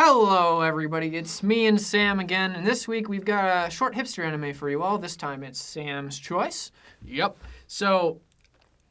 Hello, everybody. It's me and Sam again, and this week we've got a short hipster anime for you all. This time it's Sam's choice. Yep. So,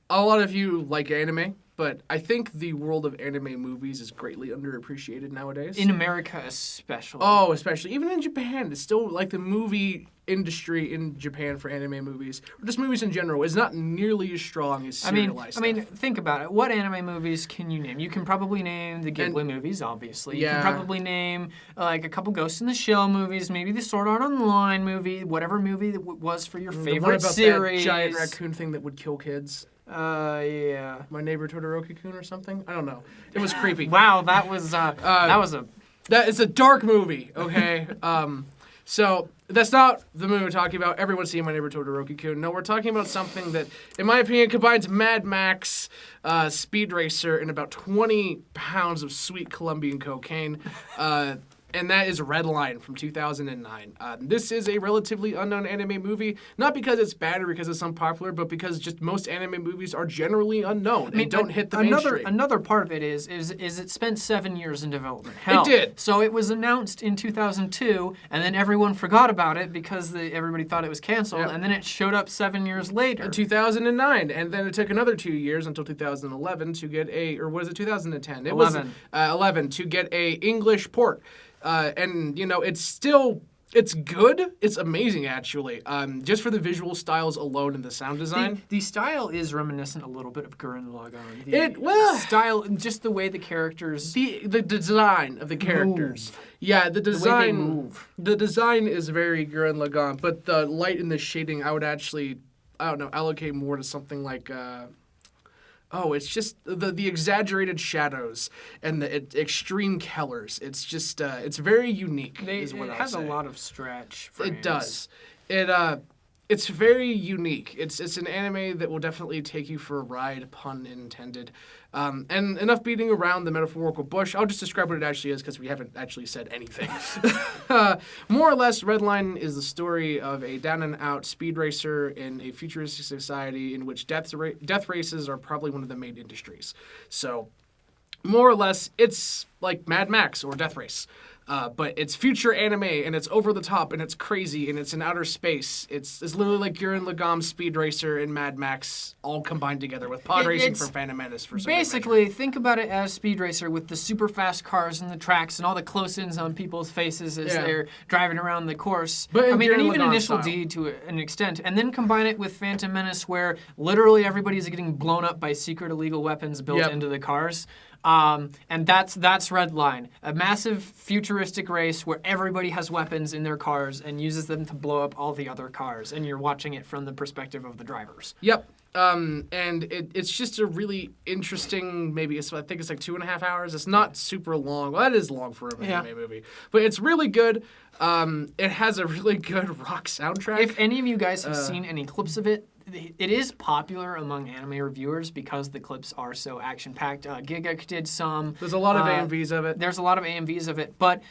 a lot of you like anime, but I think the world of anime movies is greatly underappreciated nowadays. In America, especially. Oh, especially. Even in Japan, it's still like the movie industry in Japan for anime movies, or just movies in general, is not nearly as strong as serialized I mean, think about it. What anime movies can you name? You can probably name the Geekwave movies, obviously. Yeah. You can probably name like a couple Ghost in the Shell movies, maybe the Sword Art Online movie, whatever movie that was for your favorite the one about series. That giant raccoon thing that would kill kids. Yeah. My Neighbor Todoroki-kun or something? I don't know. It was creepy. Wow, that was That is a dark movie, okay? So that's not the movie we're talking about. Everyone's seen My Neighbor Todoroki-kun. No, we're talking about something that, in my opinion, combines Mad Max, Speed Racer, and about 20 pounds of sweet Colombian cocaine. And that is Redline from 2009. This is a relatively unknown anime movie, not because it's bad or because it's unpopular, but because just most anime movies are generally unknown and don't hit the mainstream. Another part of it is it spent 7 years in development. Hell, it did. So it was announced in 2002, and then everyone forgot about it because everybody thought it was canceled, and then it showed up 7 years later. In 2009, and then it took another 2 years until 2011 to get or was it 2010? It 11. was 11 to get a English port. And, you know, it's good. It's amazing, actually. Just for the visual styles alone and the sound design. The style is reminiscent a little bit of Gurren Lagann. Style, just the way the characters... The design of the characters. Move. Yeah, the design... The way they move. The design is very Gurren Lagann, but the light and the shading, I would actually, allocate more to something like... it's just the exaggerated shadows and the extreme colors. It's just it's very unique. It has a lot of stretch frames. It does. It's very unique. It's an anime that will definitely take you for a ride, pun intended. And enough beating around the metaphorical bush. I'll just describe what it actually is because we haven't actually said anything. More or less, Redline is the story of a down-and-out speed racer in a futuristic society in which death races are probably one of the main industries. So, more or less, it's like Mad Max or Death Race. But it's future anime, and it's over the top, and it's crazy, and it's in outer space. It's literally like Gurren Lagann, Speed Racer, and Mad Max all combined together with pod racing from Phantom Menace. For some basically, think about it as Speed Racer with the super fast cars and the tracks and all the close-ins on people's faces as they're driving around the course. But and even Lagann Initial style. D to an extent, and then combine it with Phantom Menace, where literally everybody's getting blown up by secret illegal weapons built into the cars. And that's Redline, a massive futuristic race where everybody has weapons in their cars and uses them to blow up all the other cars, and you're watching it from the perspective of the drivers. Yep. And it's just a really interesting, I think it's like 2.5 hours. It's not super long. Well, that is long for an anime movie. But it's really good. It has a really good rock soundtrack. If any of you guys have seen any clips of it, it is popular among anime reviewers because the clips are so action-packed. Giga did some. There's a lot of AMVs of it. There's a lot of AMVs of it, but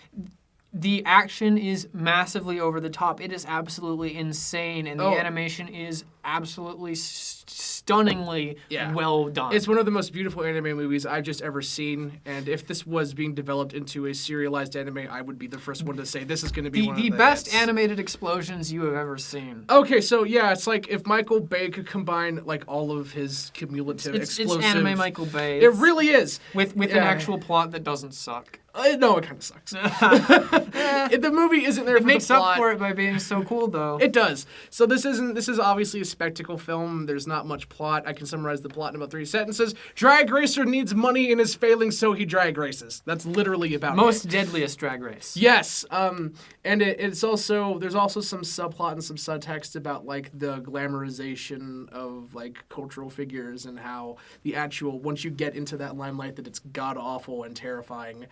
the action is massively over the top. It is absolutely insane, and the animation is absolutely stunningly well done. It's one of the most beautiful anime movies I've just ever seen, and if this was being developed into a serialized anime, I would be the first one to say this is going to be one of the best animated explosions you have ever seen. Okay, so yeah, it's like if Michael Bay could combine like all of his cumulative explosive... It's anime Michael Bay. It really is. With an actual plot that doesn't suck. No, it kind of sucks. The movie isn't there for the plot. It makes up for it by being so cool, though. It does. So this is obviously a spectacle film. There's not much plot. I can summarize the plot in about 3 sentences. Drag racer needs money and is failing, so he drag races. That's literally about Most deadliest drag race. Yes. And there's also some subplot and some subtext about like the glamorization of like cultural figures and how the actual, once you get into that limelight, that it's god awful and terrifying.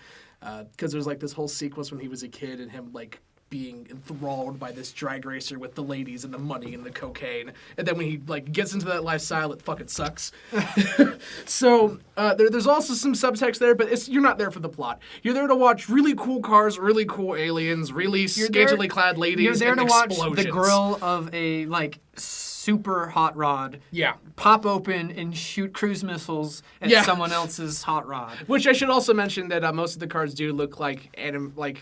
Because there's like this whole sequence when he was a kid and him like being enthralled by this drag racer with the ladies and the money and the cocaine, and then when he like gets into that lifestyle, it fucking sucks. So there's also some subtext there, but you're not there for the plot. You're there to watch really cool cars, really cool aliens, really scantily clad ladies. You're there and to explosions. watch the grill of a like super hot rod. Yeah. Pop open and shoot cruise missiles at Yeah. someone else's hot rod. Which I should also mention that most of the cars do look like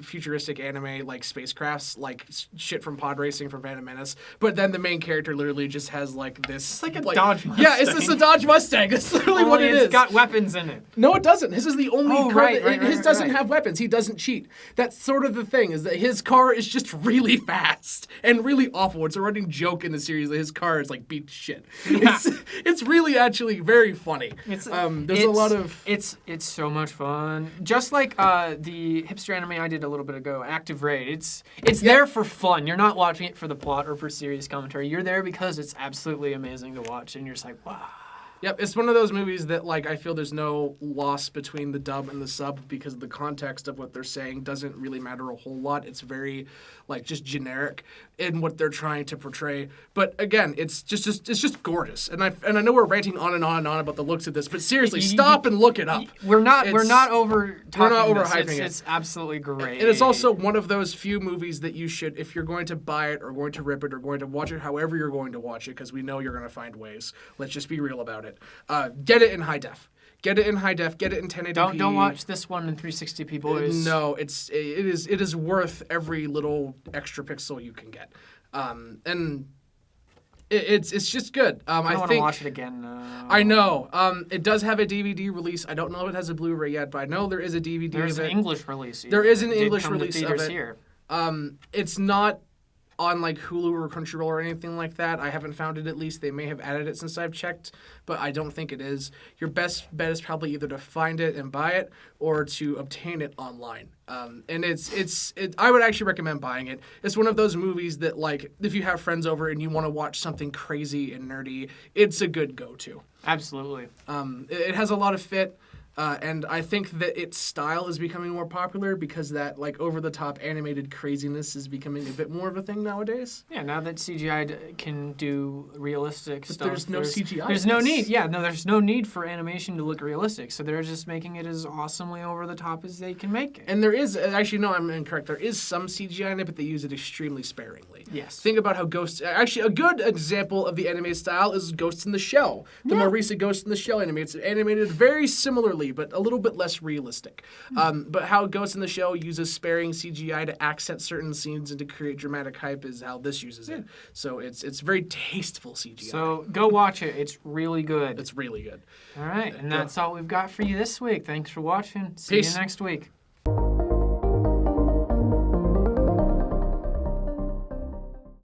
futuristic anime, like spacecrafts, like shit from pod racing from Phantom Menace. But then the main character literally just has like this. It's like a Dodge Mustang. Yeah, it's just a Dodge Mustang. That's literally what it is. It's got weapons in it. No, it doesn't. His is the only car. His doesn't right. have weapons. He doesn't cheat. That's sort of the thing, is that his car is just really fast and really awful. It's a running joke in the series that his car is like beat shit. Yeah. It's really actually very funny. There's a lot of... It's so much fun. Just like the hipster anime I did a little bit ago, Active Raid. It's there for fun. You're not watching it for the plot or for serious commentary. You're there because it's absolutely amazing to watch, and you're just like, wow. Yep, it's one of those movies that, like, I feel there's no loss between the dub and the sub because the context of what they're saying doesn't really matter a whole lot. It's very, like, just generic in what they're trying to portray. But again, it's just gorgeous. And I know we're ranting on and on and on about the looks of this, but seriously, stop and look it up. We're not overhyping it. It's absolutely great. And it's also one of those few movies that you should, if you're going to buy it or going to rip it or going to watch it, however you're going to watch it, because we know you're going to find ways. Let's just be real about it. Get it in high def. Get it in high def. Get it in 1080p. Don't watch this one in 360p, boys. No, it is worth every little extra pixel you can get. And it's just good. I think want to watch it again. I know. It does have a DVD release. I don't know if it has a Blu-ray yet, but I know there is a DVD. There's an English release. There is an It did English come to release of theaters it. here. It's not on like Hulu or Crunchyroll or anything like that. I haven't found it, at least. They may have added it since I've checked, but I don't think it is. Your best bet is probably either to find it and buy it or to obtain it online. And I would actually recommend buying it. It's one of those movies that, like, if you have friends over and you want to watch something crazy and nerdy, it's a good go-to. Absolutely. It has a lot of fit. And I think that its style is becoming more popular because that, like, over-the-top animated craziness is becoming a bit more of a thing nowadays. Yeah, now that CGI can do realistic stuff. There's no CGI. There's no need. Yeah, no, there's no need for animation to look realistic. So they're just making it as awesomely over-the-top as they can make it. And there is, actually, no, I'm incorrect. There is some CGI in it, but they use it extremely sparingly. Yes. Think about how actually, a good example of the anime style is Ghost in the Shell. The more recent Ghost in the Shell anime. It's animated very similarly, but a little bit less realistic. But how Ghost in the Shell uses sparing CGI to accent certain scenes and to create dramatic hype is how this uses it. So it's very tasteful CGI. So go watch it. It's really good. It's really good. All right, and that's all we've got for you this week. Thanks for watching. See Peace. you next week.